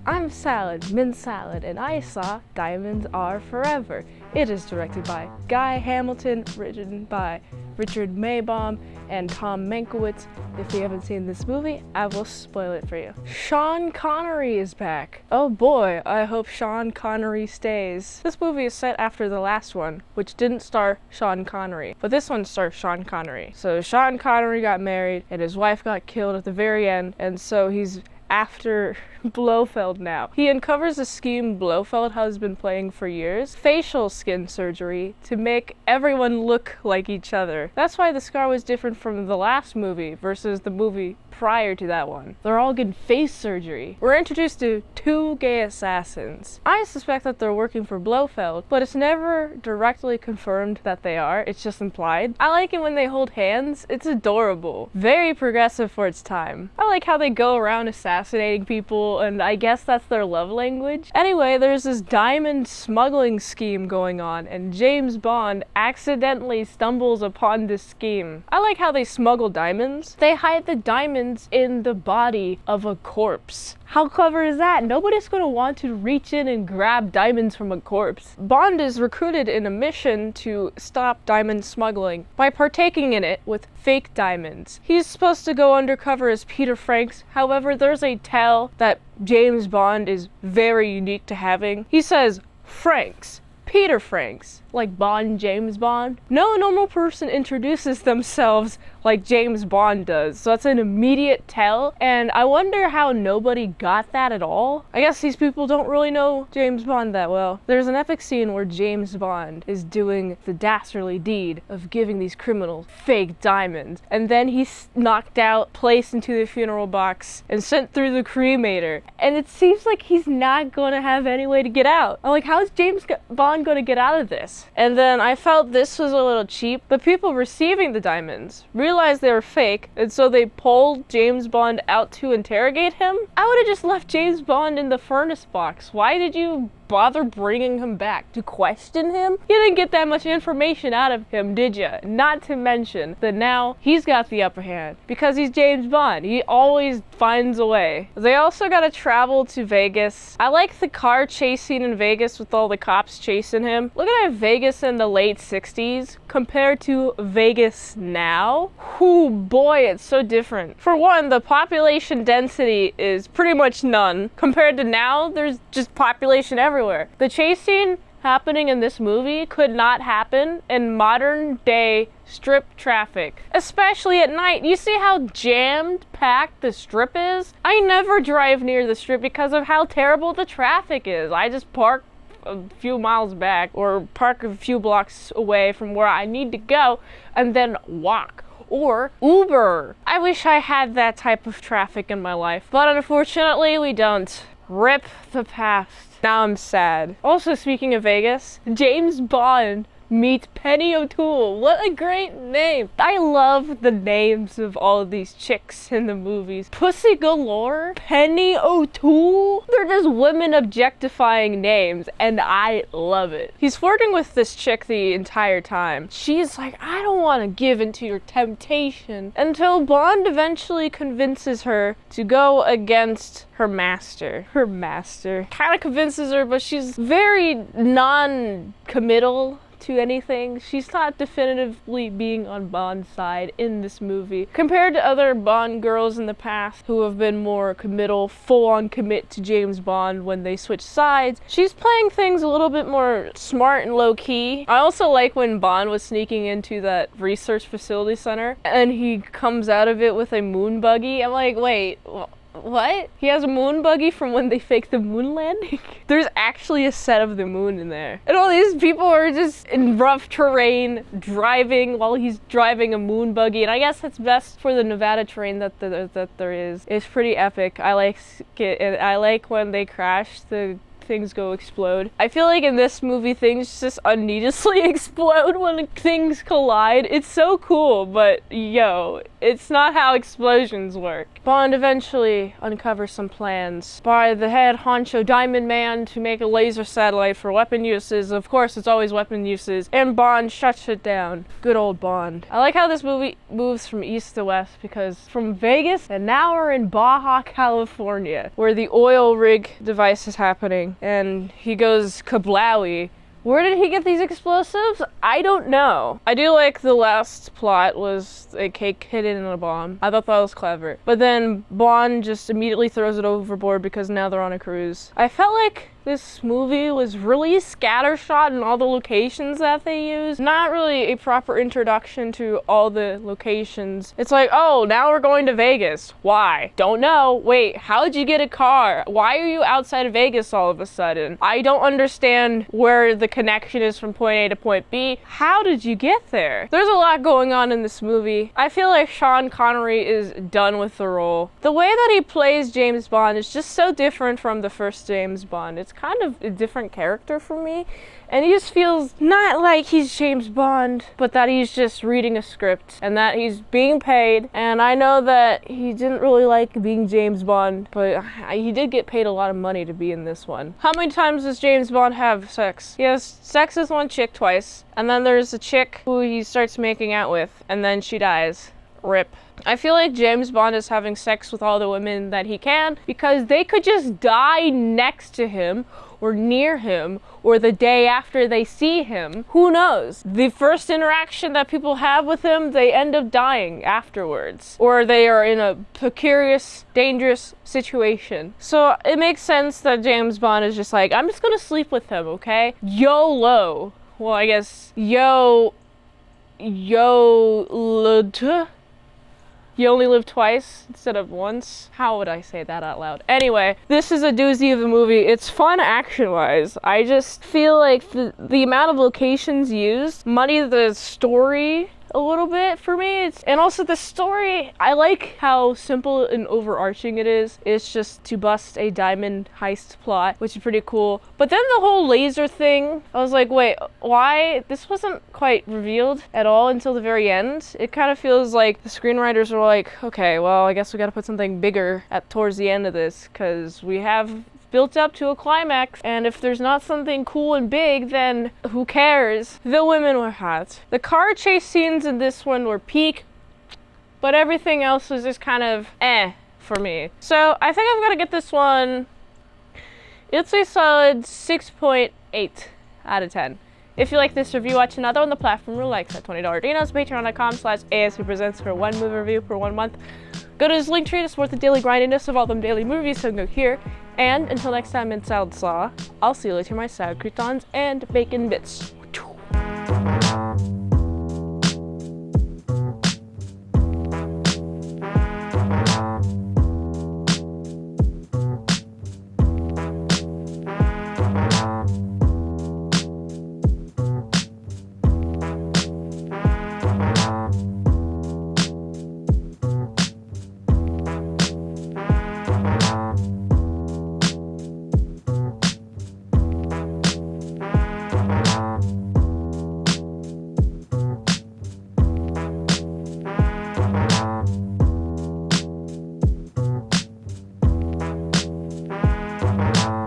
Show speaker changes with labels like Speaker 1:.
Speaker 1: I'm Salad, Mint Salad, and I saw Diamonds Are Forever. It is directed by Guy Hamilton, written by Richard Maybaum and Tom Mankiewicz. If you haven't seen this movie, I will spoil it for you. Sean Connery is back. Oh boy, I hope Sean Connery stays. This movie is set after the last one, which didn't star Sean Connery, but this one stars Sean Connery. So Sean Connery got married, and his wife got killed at the very end, and so he's after Blofeld now. He uncovers a scheme Blofeld has been playing for years, facial skin surgery, to make everyone look like each other. That's why the scar was different from the last movie versus the movie prior to that one. They're all getting face surgery. We're introduced to two gay assassins. I suspect that they're working for Blofeld, but it's never directly confirmed that they are. It's just implied. I like it when they hold hands. It's adorable. Very progressive for its time. I like how they go around assassinating people, and I guess that's their love language. Anyway, there's this diamond smuggling scheme going on, and James Bond accidentally stumbles upon this scheme. I like how they smuggle diamonds. They hide the diamonds in the body of a corpse. How clever is that? Nobody's gonna want to reach in and grab diamonds from a corpse. Bond is recruited in a mission to stop diamond smuggling by partaking in it with fake diamonds. He's supposed to go undercover as Peter Franks. However, there's a tell that James Bond is very unique to having. He says, Franks. Peter Franks, like Bond, James Bond. No normal person introduces themselves like James Bond does, so that's an immediate tell, and I wonder how nobody got that at all. I guess these people don't really know James Bond that well. There's an epic scene where James Bond is doing the dastardly deed of giving these criminals fake diamonds, and then he's knocked out, placed into the funeral box, and sent through the cremator, and it seems like he's not gonna have any way to get out. I'm like, how is James Bond gonna get out of this? And then I felt this was a little cheap. The people receiving the diamonds realized they were fake, and so they pulled James Bond out to interrogate him. I would have just left James Bond in the furnace box. Why did you bother bringing him back to question him? You didn't get that much information out of him, did you? Not to mention that now he's got the upper hand because he's James Bond. He always finds a way. They also got to travel to Vegas. I like the car chase scene in Vegas with all the cops chasing him. Look at Vegas in the late 60s compared to Vegas now. Whoo boy, it's so different. For one, the population density is pretty much none. Compared to now, there's just population everywhere. The chase scene happening in this movie could not happen in modern day strip traffic, especially at night. You see how jammed packed the strip is? I never drive near the strip because of how terrible the traffic is. I just park a few miles back or park a few blocks away from where I need to go and then walk or Uber. I wish I had that type of traffic in my life, but unfortunately we don't. Rip the past. Now I'm sad. Also, speaking of Vegas, James Bond meets Penny O'Toole. What a great name. I love the names of all of these chicks in the movies. Pussy Galore, Penny O'Toole. They're just women objectifying names, and I love it. He's flirting with this chick the entire time. She's like, I don't want to give into your temptation, until Bond eventually convinces her to go against her master. Her master kind of convinces her, but she's very non-committal to anything. She's not definitively being on Bond's side in this movie. Compared to other Bond girls in the past who have been more committal, full-on commit to James Bond when they switch sides, she's playing things a little bit more smart and low-key. I also like when Bond was sneaking into that research facility center and he comes out of it with a moon buggy. I'm like, wait, what? He has a moon buggy from when they faked the moon landing? There's actually a set of the moon in there. And all these people are just in rough terrain, driving while he's driving a moon buggy. And I guess it's best for the Nevada terrain that there is. It's pretty epic. I like it. And I like when they crash, the things go explode. I feel like in this movie things just unneedlessly explode when things collide. It's so cool, but yo, It's not how explosions work. Bond eventually uncovers some plans by the head honcho Diamond Man to make a laser satellite for weapon uses. Of course, it's always weapon uses. And Bond shuts it down. Good old Bond. I like how this movie moves from east to west, because from Vegas, and now we're in Baja, California, where the oil rig device is happening. And he goes kablowy. Where did he get these explosives? I don't know. I do like the last plot was a cake hidden in a bomb. I thought that was clever. But then Bond just immediately throws it overboard because now they're on a cruise. I felt like this movie was really scattershot in all the locations that they used. Not really a proper introduction to all the locations. It's like, oh, now we're going to Vegas. Why? Don't know. Wait, how'd you get a car? Why are you outside of Vegas all of a sudden? I don't understand where the connection is from point A to point B. How did you get there? There's a lot going on in this movie. I feel like Sean Connery is done with the role. The way that he plays James Bond is just so different from the first James Bond. It's kind of a different character for me, and he just feels not like he's James Bond, but that he's just reading a script and that he's being paid. And I know that he didn't really like being James Bond, but he did get paid a lot of money to be in this one. How many times does James Bond have sex? He has sex with one chick twice, and then there's a chick who he starts making out with, and then she dies. Rip. I feel like James Bond is having sex with all the women that he can because they could just die next to him or near him or the day after they see him. Who knows? The first interaction that people have with him, they end up dying afterwards. Or they are in a precarious, dangerous situation. So it makes sense that James Bond is just like, I'm just gonna sleep with him, okay? YOLO. Well, I guess YOLO. You only live twice instead of once? How would I say that out loud? Anyway, this is a doozy of a movie. It's fun action-wise. I just feel like the amount of locations used muddy the story a little bit for me. And also the story, I like how simple and overarching it is. It's just to bust a diamond heist plot, which is pretty cool. But then the whole laser thing, I was like, wait, why? This wasn't quite revealed at all until the very end. It kind of feels like the screenwriters were like, okay, well, I guess we gotta put something bigger towards the end of this, because we have built up to a climax, and if there's not something cool and big, then who cares? The women were hot. The car chase scenes in this one were peak, but everything else was just kind of for me. So I think I'm gonna get this one, it's a solid 6.8 out of 10. If you like this review, watch another on the platform where likes at $20 dinos, patreon.com/ASEPresents for one movie review per 1 month. Go to this link tree to support the daily grindiness of all them daily movies, so go here. And until next time in Salad Slaw, I'll see you later, my salad croutons and bacon bits.